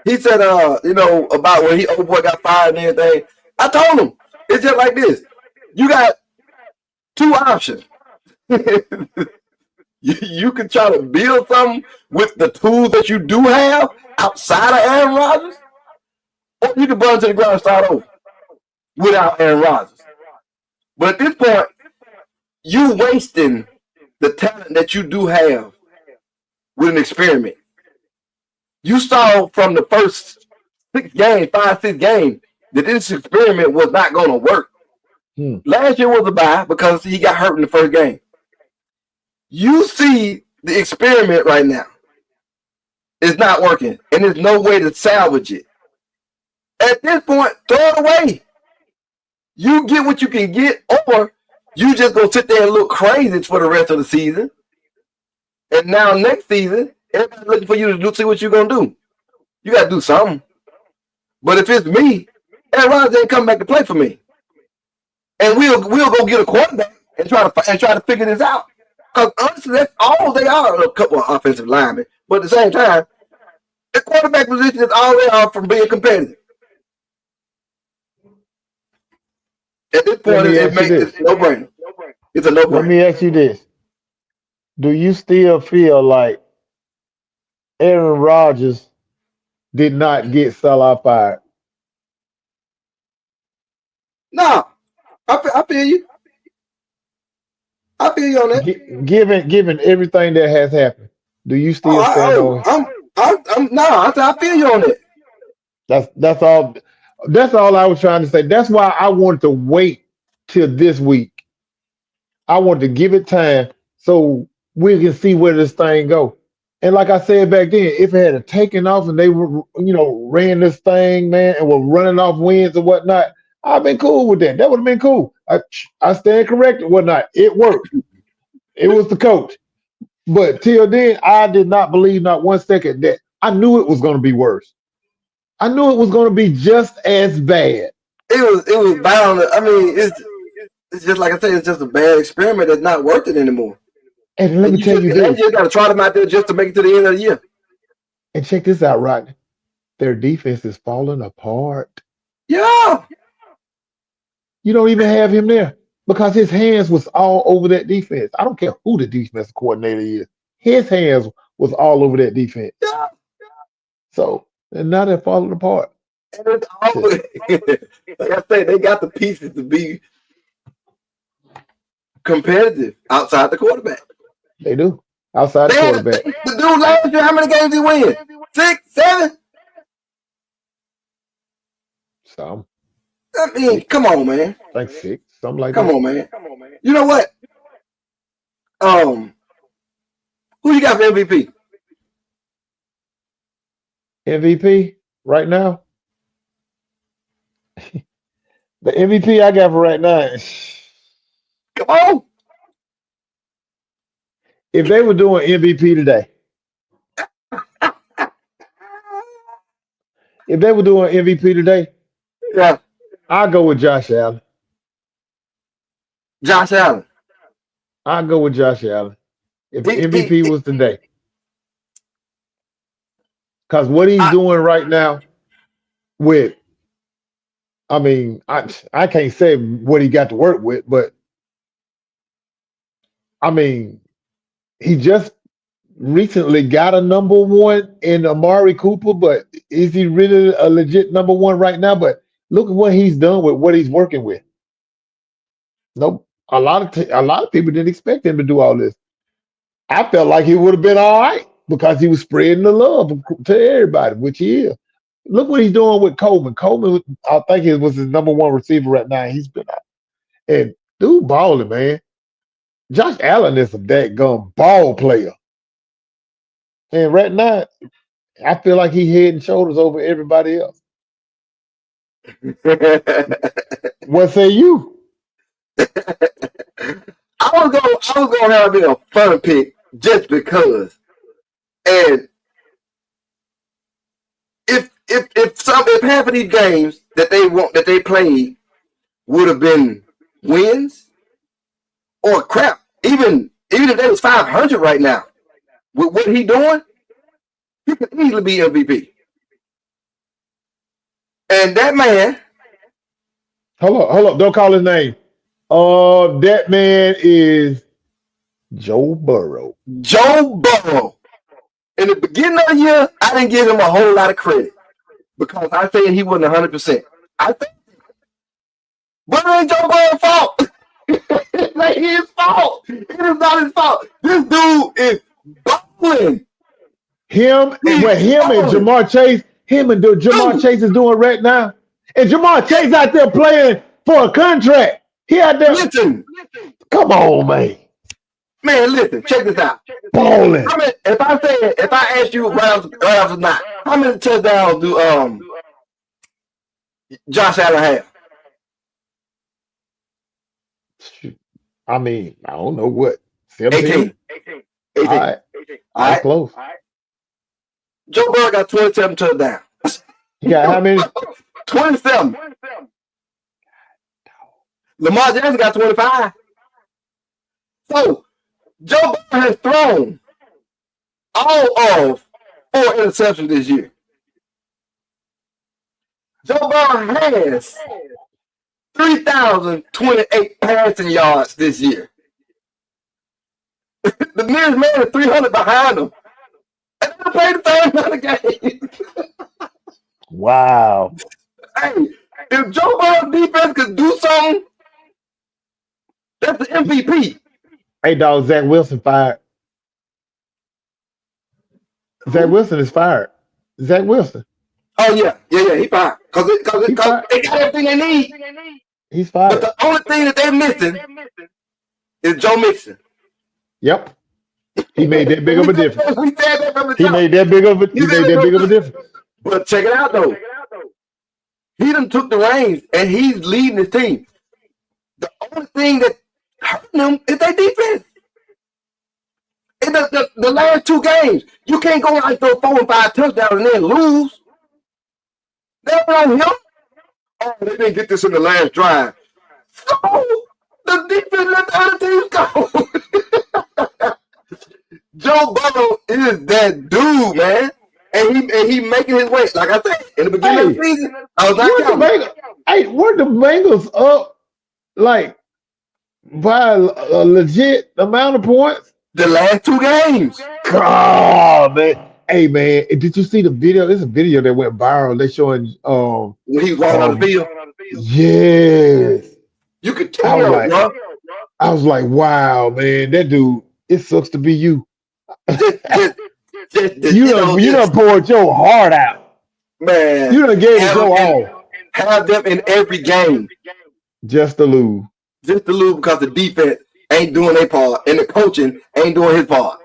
He said, about when old boy got fired and everything. I told him it's just like this. You got two options. you can try to build something with the tools that you do have outside of Aaron Rodgers, or you can burn to the ground and start over without Aaron Rodgers. But at this point, you wasting the talent that you do have with an experiment. You saw from the first 6 games, 5, 6 games, that this experiment was not going to work. Last year was a bye because he got hurt in the first game. You see the experiment right now. It's not working, and there's no way to salvage it. At this point, throw it away. You get what you can get, or you just gonna sit there and look crazy for the rest of the season. And now next season, everybody's looking for you to see what you're gonna do. You gotta do something. But if it's me, Aaron Rodgers ain't come back to play for me. And we'll go get a quarterback and try to figure this out. Because honestly, that's all they are, a couple of offensive linemen. But at the same time, the quarterback position is all they are from being competitive. At this point, it makes it a no-brainer. It's a no-brainer. Let me ask you this. Do you still feel like Aaron Rodgers did not get Salah fired? No. I feel you. I feel you on that. Given everything that has happened, do you still stand on? I feel you on it. That's all. That's all I was trying to say. That's why I wanted to wait till this week. I wanted to give it time so we can see where this thing go. And like I said back then, if it had taken off and they were, ran this thing, man, and were running off wins and whatnot, I've been cool with that. That would have been cool. I stand corrected, whatnot. It worked. It was the coach. But till then, I did not believe not 1 second that I knew it was going to be worse. I knew it was going to be just as bad. It was bound. I mean, it's just like I said, it's just a bad experiment that's not working anymore. And let me tell you this. You got to try them out there just to make it to the end of the year. And check this out, Rodney. Their defense is falling apart. Yeah. You don't even have him there because his hands was all over that defense. I don't care who the defense coordinator is. His hands was all over that defense. Yeah. So, and now they're falling apart. And it's all, like I say, they got the pieces to be competitive outside the quarterback. They do. Outside the quarterback. The dude last year, how many games did he win? 6, 7? Some. I mean, come on, man. Like 6, something like that. Come on, man. You know what? Who you got for MVP? MVP right now? The MVP I got for right now. Come on. If they were doing MVP today, yeah, I'll go with Josh Allen. Josh Allen. I'll go with Josh Allen. If MVP was today. Because what he's doing right now with, I mean, I can't say what he got to work with, but I mean, he just recently got a number 1 in Amari Cooper, but is he really a legit number 1 right now? But look at what he's done with what he's working with. Nope. A lot of people didn't expect him to do all this. I felt like he would have been all right because he was spreading the love to everybody, which he is. Look what he's doing with Coleman. Coleman, I think it was his number 1 receiver right now. He's been out. And dude balling, man. Josh Allen is a dadgum ball player. And right now, I feel like he's head and shoulders over everybody else. What say you? I was gonna have a fun pick just because. And if half of these games that they played would have been wins or crap, even if they was 500 right now, with what he doing, he could easily be MVP. And that man, hold up, don't call his name. That man is Joe Burrow. Joe Burrow. In the beginning of the year, I didn't give him a whole lot of credit because I said he wasn't 100%. I think, but it ain't Joe Burrow's fault. It ain't his fault. It is not his fault. This dude is balling. Him and Jamar Chase, Jamar Chase is doing right now. And Jamar Chase out there playing for a contract. He out there. Listen. Come on, man. Man, listen, check this out. Balling. If I ask you right off the bat, how many touchdowns do Josh Allen have? I mean, I don't know what. 17? 18. All right. All right. Close. Joe Burrow got 27 touchdowns. He got how many? 27. Lamar Jackson got 25. So, Joe Burrow has thrown all of 4 interceptions this year. Joe Burrow has 3,028 passing yards this year. The nearest man is 300 behind him. And they played the third another game. Wow. Hey, if Joe Burrow's defense could do something, that's the MVP. Hey, dog, Zach Wilson fired. Zach Wilson is fired. Zach Wilson. Oh, yeah, he fired. Because they got everything they need. He's fired. But the only thing that they're missing is Joe Mixon. Yep. He made that big of a difference. We said that from the He top. made that big of a difference. But check it out, though. He done took the reins, and he's leading his team. The only thing that hurting them is their defense. In the last 2 games, you can't go out and throw 4 and 5 touchdowns and then lose. That's on him. Oh, they didn't get this in the last drive. So, the defense let the other teams go. Joe Burrow is that dude, man. And he making his way. Like I said, in the beginning of the season, I was like, weren't the Bengals up like by a legit amount of points? The last 2 games. God, man. Hey, man, did you see the video? There's a video that went viral. They're showing when he was walking on the field. Yes. You could tell, bro. I was like, wow, man, that dude, it sucks to be you. You done poured your heart out. Man. You done gave it your all. Have them in every game. Just to lose. Just to lose because the defense ain't doing their part and the coaching ain't doing his part.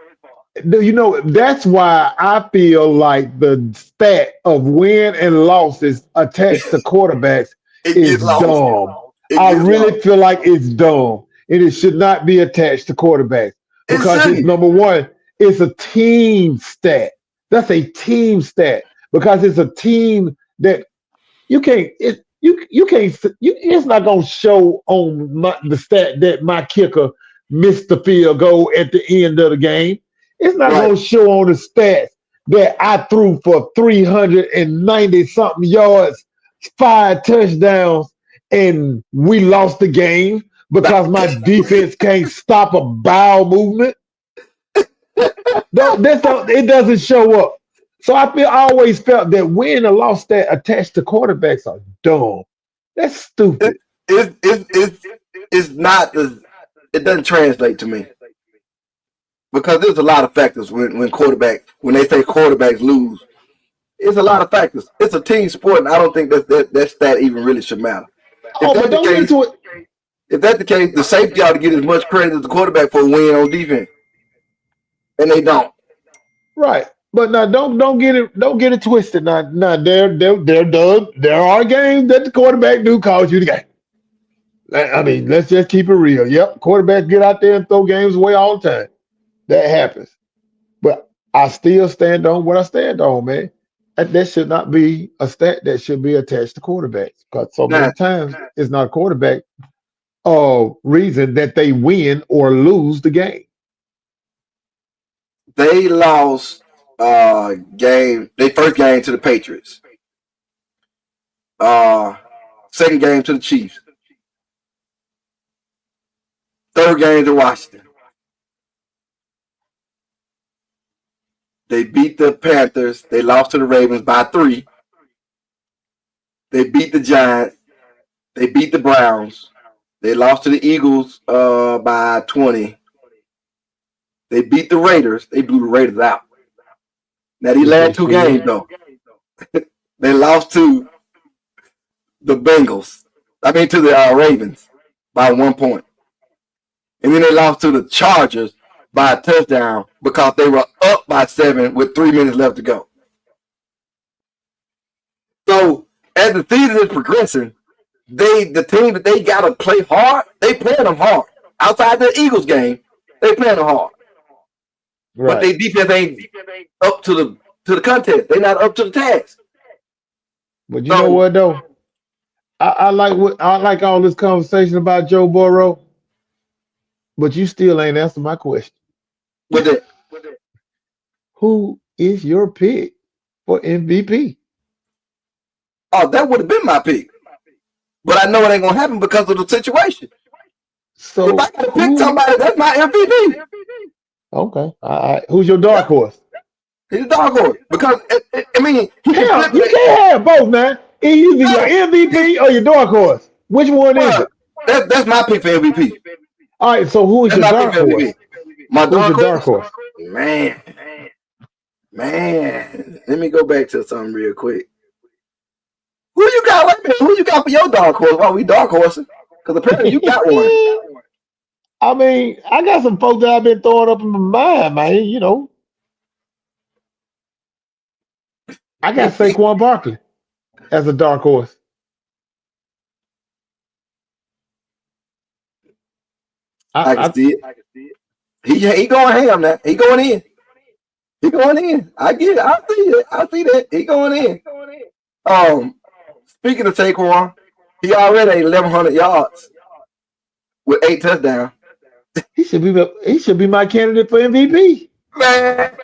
You know, that's why I feel like the stat of win and losses attached to quarterbacks is dumb. I really feel like it's dumb. And it should not be attached to quarterbacks. Because it's number one, it's a team stat. That's a team stat. Because it's a team that you can't, it's not gonna show on the stat that my kicker missed the field goal at the end of the game. It's not going to show on the stats that I threw for 390 something yards, 5 touchdowns, and we lost the game because my defense can't stop a bowel movement. It doesn't show up. So I always felt that win and loss stat attached to quarterbacks are dumb. That's stupid. It's not. It doesn't translate to me. Because there's a lot of factors when they say quarterbacks lose. It's a lot of factors. It's a team sport, and I don't think that stat even really should matter. If that's the case, the safety ought to get as much credit as the quarterback for a win on defense, and they don't. Right, but now don't get it twisted. Now there are games that the quarterback do cost you the game. I mean, let's just keep it real. Yep, quarterbacks get out there and throw games away all the time. That happens. But I still stand on what I stand on, man. That should not be a stat that should be attached to quarterbacks. Because so many times it's not a quarterback reason that they win or lose the game. They lost their first game to the Patriots. Second game to the Chiefs. Third game to Washington. They beat the Panthers. They lost to the Ravens by 3. They beat the Giants. They beat the Browns. They lost to the Eagles by 20. They beat the Raiders. They blew the Raiders out. Now, these last two games, though, they lost to the Bengals. I mean, to the Ravens by 1 point. And then they lost to the Chargers by a touchdown because they were up by 7 with 3 minutes left to go. So, as the season is progressing, the team that they got to play hard, they playing them hard. Outside the Eagles game, they playing them hard. Right. But their defense ain't up to the contest. They're not up to the task. But you know what though? I like all this conversation about Joe Burrow, but you still ain't answered my question. What that? Who is your pick for MVP? Oh, that would have been my pick. But I know it ain't gonna happen because of the situation. So if I gotta pick somebody, that's my MVP. Okay. Who's your dark horse? He's a dark horse. Because I mean, you can't have both, man. Either your MVP or your dark horse. Which one is it? That's my pick for MVP. All right, so who is your dark horse? My dark horse? Man. Let me go back to something real quick. Who you got? Who you got for your dark horse? Why we dark horsing? Because apparently you got one. I mean, I got some folks that I've been throwing up in my mind, man. You know, I got Saquon Barkley as a dark horse. I can see it. He going ham now. He going in. I get it. I see that. He going in. Speaking of Saquon, he already at 1,100 yards with 8 touchdowns. He should be my candidate for MVP. Man,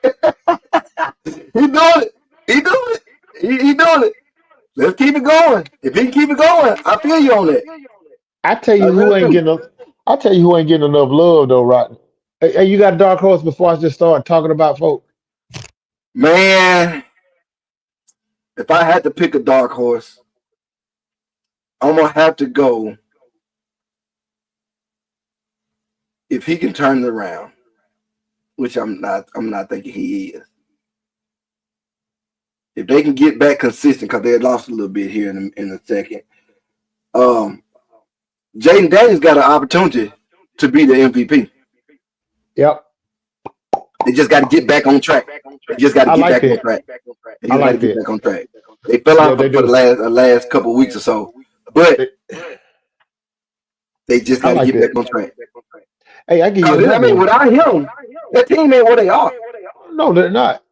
he doing it. He doing it. Let's keep it going. If he can keep it going, I feel you on that. I tell you who ain't getting enough love though, Rodney. Hey, you got a dark horse before I just start talking about folks? Man, if I had to pick a dark horse, I'm gonna have to go. If he can turn it around, which I'm not thinking he is. If they can get back consistent, because they had lost a little bit here in the second. Jaden Daniels got an opportunity to be the MVP. Yep. They just got to get back on track. They just got to get back on track. They fell out for the last couple of weeks or so, but they just got to get back on track. Hey, I give you. I mean, without him, that team ain't where they are. No, they're not.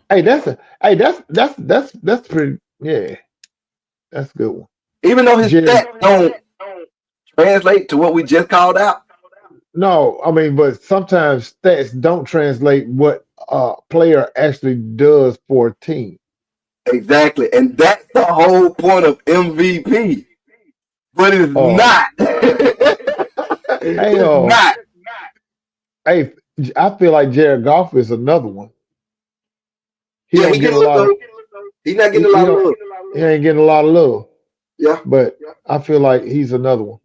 Hey, that's pretty. Yeah, that's a good one. Even though his stats don't translate to what we just called out. No, I mean, but sometimes stats don't translate what a player actually does for a team. Exactly, and that's the whole point of MVP. But it's not. Hey, I feel like Jared Goff is another one. He ain't getting a lot of. He's not getting a lot of love. He ain't getting a lot of love. Yeah, but I feel like he's another one.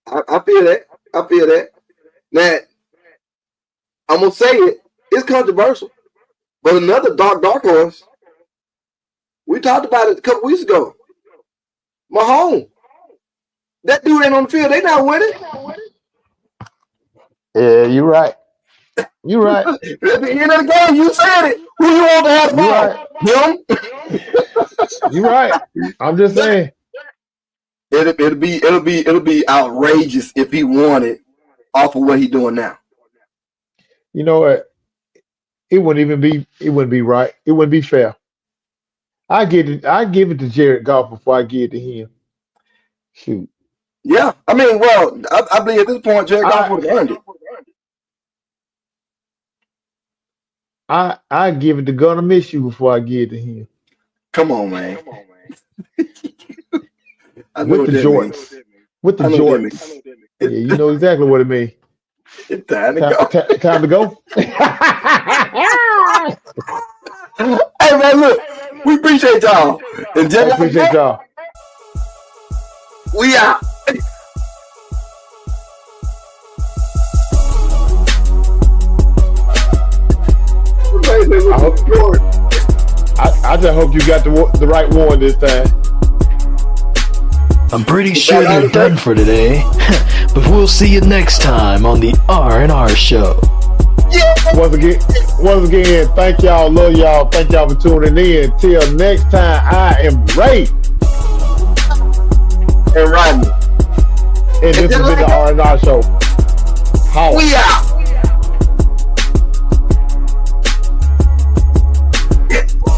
I feel that. Now, I'm gonna say it. It's controversial, but another dark horse. We talked about it a couple weeks ago. Mahomes. That dude ain't on the field. They not winning. Yeah, you're right. At the end of the game, you said it. Who you want to have the ball? Him? You're right. I'm just saying. It'll be outrageous if he won it off of what he's doing now. You know what? It wouldn't be right. It wouldn't be fair. I give it to Jared Goff before I give it to him. Shoot. Yeah, I mean, well, I believe at this point Jared Goff would have earned it. I give it to Gunnar Minshew before I give it to him. Come on, man. With the jorts. With the jorts. Yeah, you know exactly what it means. It's time to go. Time to go. Hey, man, look. We appreciate y'all. And appreciate y'all. We out. I just hope you got the right one this time. I'm pretty sure you're done for today, but we'll see you next time on the R&R Show. Once again, thank y'all, love y'all, thank y'all for tuning in. Till next time, I am Ray and Rodney, and this has been the R&R Show.